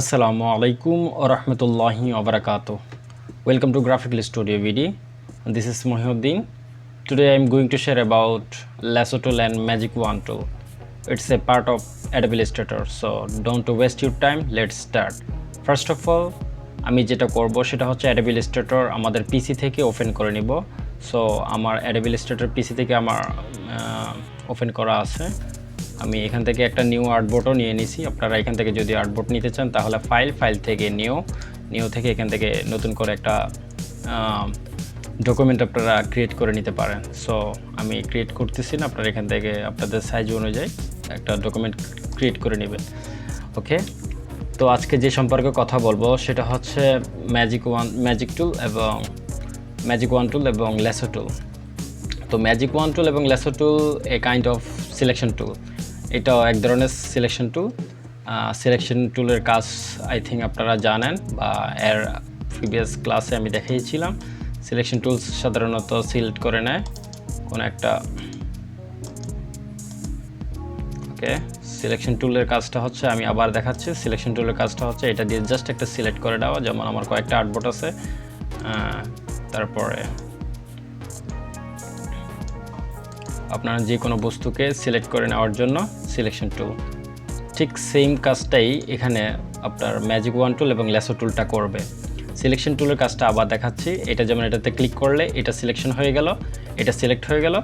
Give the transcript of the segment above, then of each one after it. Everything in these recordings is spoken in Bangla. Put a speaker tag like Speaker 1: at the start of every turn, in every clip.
Speaker 1: Assalamu alaikum wa rahmatullahi wa barakatuh. Welcome to Graphical Studio video. This is Mohiuddin. Today I am going to share about Lasso tool and Magic Wand tool. It's a part of Adobe Illustrator. So don't waste your time. Let's start. First of all, আমি যেটা করব সেটা হচ্ছে Adobe Illustrator আমাদের PC থেকে ওপেন করে নিব। সো আমার Adobe Illustrator PC থেকে আমার ওপেন করা আছে। আমি এখান থেকে একটা নিউ আর্টবোর্ডও নিয়ে নিছি। আপনারা এখান থেকে যদি আর্টবোর্ড নিতে চান তাহলে ফাইল থেকে নিউ থেকে এখান থেকে নতুন করে একটা ডকুমেন্ট আপনারা ক্রিয়েট করে নিতে পারেন। সো আমি ক্রিয়েট করতেছি না, আপনারা এখান থেকে আপনাদের সাইজ অনুযায়ী একটা ডকুমেন্ট ক্রিয়েট করে নেবেন। ওকে, তো আজকে যে সম্পর্কে কথা বলবো সেটা হচ্ছে ম্যাজিক ওয়ান টুল এবং ল্যাসো টুল। তো ম্যাজিক ওয়ান টুল এবং lasso tool a kind of selection tool. এটাও এক ধরনের সিলেকশন টুল। সিলেকশন টুলের কাজ আই থিঙ্ক আপনারা জানেন বা এর প্রিভিয়াস ক্লাসে আমি দেখিয়েছিলাম। সিলেকশন টুলস সাধারণত সিলেক্ট করে নেয় কোনো একটা। ওকে, সিলেকশন টুলের কাজটা হচ্ছে, আমি আবার দেখাচ্ছি। সিলেকশন টুলের কাজটা হচ্ছে এটা দিয়ে জাস্ট একটা সিলেক্ট করে দেওয়া। যেমন আমার কয়েকটা আর্টবোর্ড আছে, তারপরে আপনারা যে কোনো বস্তুকে সিলেক্ট করে নেওয়ার জন্য সিলেকশন টুল। ঠিক সেম কাজটাই এখানে আপনার ম্যাজিক ওয়ান টুল এবং ল্যাসো টুলটা করবে। সিলেকশন টুলের কাজটা আবার দেখাচ্ছি। এটা যেমন এটাতে ক্লিক করলে এটা সিলেকশন হয়ে গেল, এটা সিলেক্ট হয়ে গেল,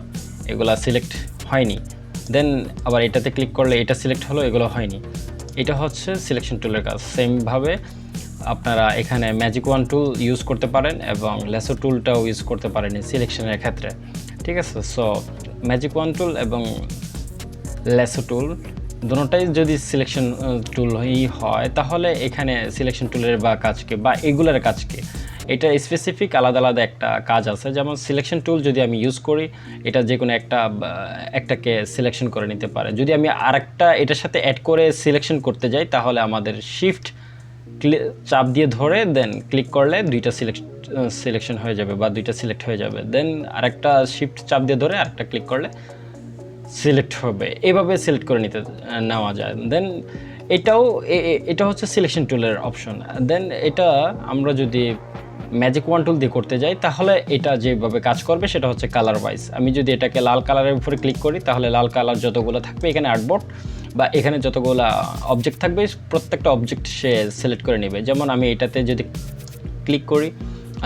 Speaker 1: এগুলা সিলেক্ট হয়নি। দেন আবার এটাতে ক্লিক করলে এটা সিলেক্ট হলো, এগুলো হয়নি। এটা হচ্ছে সিলেকশন টুলের কাজ। সেমভাবে আপনারা এখানে ম্যাজিক ওয়ান টুল ইউজ করতে পারেন এবং ল্যাসো টুলটাও ইউজ করতে পারেন সিলেকশনের ক্ষেত্রে। ঠিক আছে, সো ম্যাজিক ওয়ান টুল এবং ল্যাসো টুল দুটোটাই যদি সিলেকশন টুলই হয় তাহলে এখানে সিলেকশন টুলের বা কাজকে বা এগুলোর কাজকে এটা স্পেসিফিক আলাদা আলাদা একটা কাজ আছে। যেমন সিলেকশন টুল যদি আমি ইউজ করি, এটা যে কোনো একটাকে সিলেকশন করে নিতে পারে। যদি আমি আরেকটা এটার সাথে অ্যাড করে সিলেকশন করতে যাই তাহলে আমাদের শিফট চাপ দিয়ে ধরে দেন ক্লিক করলে দুইটা সিলেকশন হয়ে যাবে বা দুইটা সিলেক্ট হয়ে যাবে। দেন আরেকটা শিফট চাপ দিয়ে ধরে আরেকটা ক্লিক করলে সিলেক্ট হবে। এভাবে সিলেক্ট করে নেওয়া যায়। দেন এটা হচ্ছে সিলেকশন টুলের অপশন। দেন এটা আমরা যদি ম্যাজিক ওয়ান টুল দিয়ে করতে যাই তাহলে এটা যেভাবে কাজ করবে সেটা হচ্ছে কালার ওয়াইজ। আমি যদি এটাকে লাল কালারের উপরে ক্লিক করি তাহলে লাল কালার যতগুলো থাকবে এখানে আর্টবোর্ড বা এখানে যতগুলো অবজেক্ট থাকবে প্রত্যেকটা অবজেক্ট সে সিলেক্ট করে নেবে। যেমন আমি এটাতে যদি ক্লিক করি,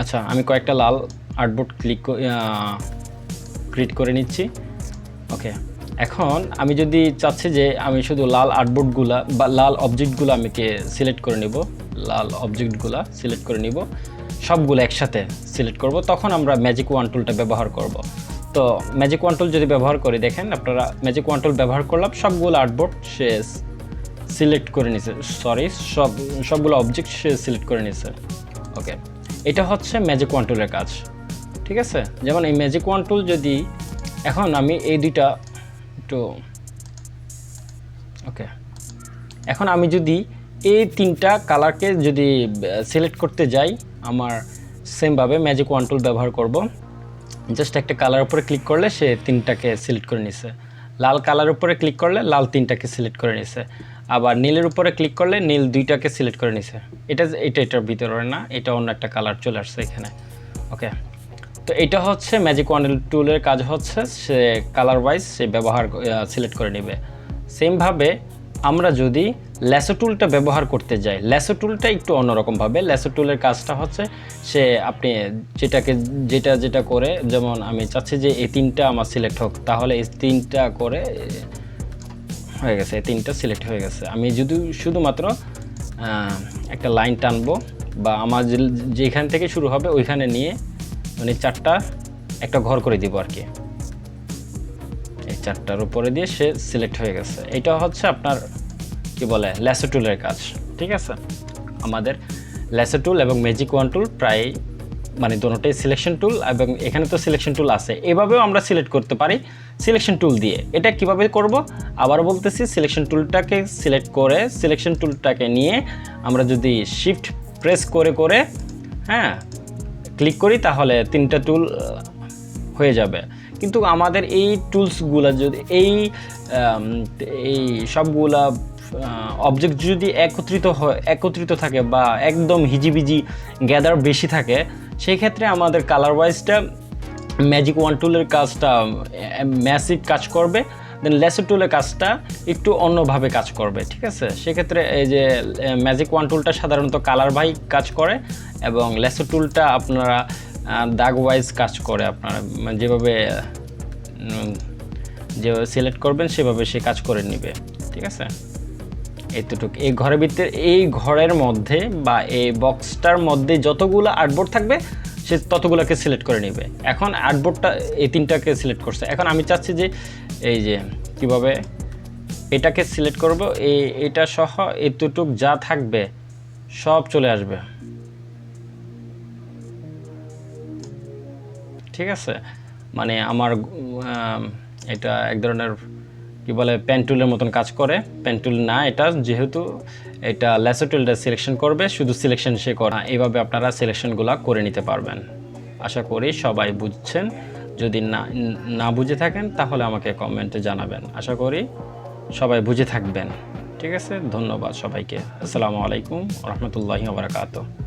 Speaker 1: আচ্ছা আমি কয়েকটা লাল আর্টবোর্ড ক্রিয়েট করে নিচ্ছি। ওকে, এখন আমি যদি চাচ্ছি যে আমি শুধু লাল আর্টবোর্ডগুলা বা লাল অবজেক্টগুলো আমি সিলেক্ট করে নিব, লাল অবজেক্টগুলো সিলেক্ট করে নিব, সবগুলো একসাথে সিলেক্ট করব, তখন আমরা ম্যাজিক ওয়ান টুলটা ব্যবহার করব। তো ম্যাজিক ওয়ান টুল যদি ব্যবহার করি, দেখেন আপনারা ম্যাজিক ওয়ান টুল ব্যবহার করলাম, সবগুলো আর্টবোর্ড সে সিলেক্ট করে নিছে, সবগুলো অবজেক্ট সে সিলেক্ট করে নিছে। ওকে, এটা হচ্ছে ম্যাজিক ওয়ান টুলের কাজ। ঠিক আছে, যেমন এই ম্যাজিক ওয়ান টুল যদি এখন আমি এই দুইটা একটু ওকে, এখন আমি যদি এই তিনটা কালারকে যদি সিলেক্ট করতে যাই, আমার সেমভাবে ম্যাজিক ওয়ান টুল ব্যবহার করব। জাস্ট একটা কালার উপরে ক্লিক করলে সে তিনটাকে সিলেক্ট করে নিছে। লাল কালার উপরে ক্লিক করলে লাল তিনটাকে সিলেক্ট করে নিছে। আবার নীলের উপরে ক্লিক করলে নীল দুইটাকে সিলেক্ট করে নিছে। এটার ভিতরে না, এটা অন্য একটা কালার চলে আসছে এখানে। ওকে, তো এটা হচ্ছে ম্যাজিক ওয়ান টুলের কাজ, হচ্ছে সে কালার ওয়াইজ সে সিলেক্ট করে নেবে। সেমভাবে আমরা যদি ল্যাসো টুলটা ব্যবহার করতে যাই, ল্যাসো টুলটা একটু অন্যরকমভাবে। ল্যাসো টুলের কাজটা হচ্ছে সে আপনি যেটা করে, যেমন আমি চাচ্ছি যে এই তিনটা আমার সিলেক্ট হোক, তাহলে এই তিনটা করে হয়ে গেছে, এই তিনটা সিলেক্ট হয়ে গেছে। আমি যদি শুধুমাত্র একটা লাইন টানবো বা আমার যেখান থেকে শুরু হবে ওইখানে নিয়ে মানে চারটা একটা ঘর করে দিব আর কি, এই চারটার উপরে দিয়ে সে সিলেক্ট হয়ে গেছে। এটা হচ্ছে আপনার কি বলে ল্যাসো টুলের কাজ। ঠিক আছে, আমাদের ল্যাসো টুল এবং ম্যাজিক ওয়ান টুল প্রায় মানে দুটোটাই সিলেকশন টুল, এবং এখানে তো সিলেকশন টুল আছে, এভাবেও আমরা সিলেক্ট করতে পারি সিলেকশন টুল দিয়ে। এটা কিভাবে করব আবার বলতেছি, সিলেকশন টুলটাকে সিলেক্ট করে সিলেকশন টুলটাকে নিয়ে আমরা যদি শিফট প্রেস করে ক্লিক করি তাহলে তিনটা টুল হয়ে যাবে। কিন্তু আমাদের এই টুলসগুলো যদি এই সবগুলা অবজেক্ট যদি একত্রিত থাকে বা একদম হিজিবিজি গ্যাদার বেশি থাকে, সেই ক্ষেত্রে আমাদের কালার ওয়াইজটা ম্যাজিক ওয়ান টুলের কাজটা ম্যাসিভ কাজ করবে, দেন ল্যাসো টুলের কাজটা একটু অন্যভাবে কাজ করবে। ঠিক আছে, সেক্ষেত্রে এই যে ম্যাজিক ওয়ান টুলটা সাধারণত কালার বাই কাজ করে এবং ল্যাসো টুলটা আপনারা দাগ ওয়াইজ কাজ করে। আপনারা যেভাবে সিলেক্ট করবেন সেভাবে সে কাজ করে নেবে। ঠিক আছে, এতটুকু এই ঘরের ভিতরে, এই ঘরের মধ্যে বা এই বক্সটার মধ্যে যতগুলো আর্টবোর্ড থাকবে সে ততগুলোকে সিলেক্ট করে নেবে। এখন আর্টবোর্ডটা এই 3টাকে সিলেক্ট করছে, এখন আমি চাচ্ছি যে এই যে কিভাবে এটাকে সিলেক্ট করব, এটা সহ এতটুক যা থাকবে সব চলে আসবে। ঠিক আছে, মানে আমার এটা এক ধরনের কি বলে পেন টুলের মতন কাজ করে। পেন টুল না এটা, যেহেতু এটা ল্যাসো টুলটা সিলেকশন করবে, শুধু সিলেকশন সে করা। এইভাবে আপনারা সিলেকশনগুলো করে নিতে পারবেন। আশা করি সবাই বুঝছেন। যদি না বুঝে থাকেন তাহলে আমাকে কমেন্টে জানাবেন। আশা করি সবাই বুঝে থাকবেন। ঠিক আছে, ধন্যবাদ সবাইকে। আসসালামু আলাইকুম ওয়া রাহমাতুল্লাহি ওয়া বারাকাতুহু।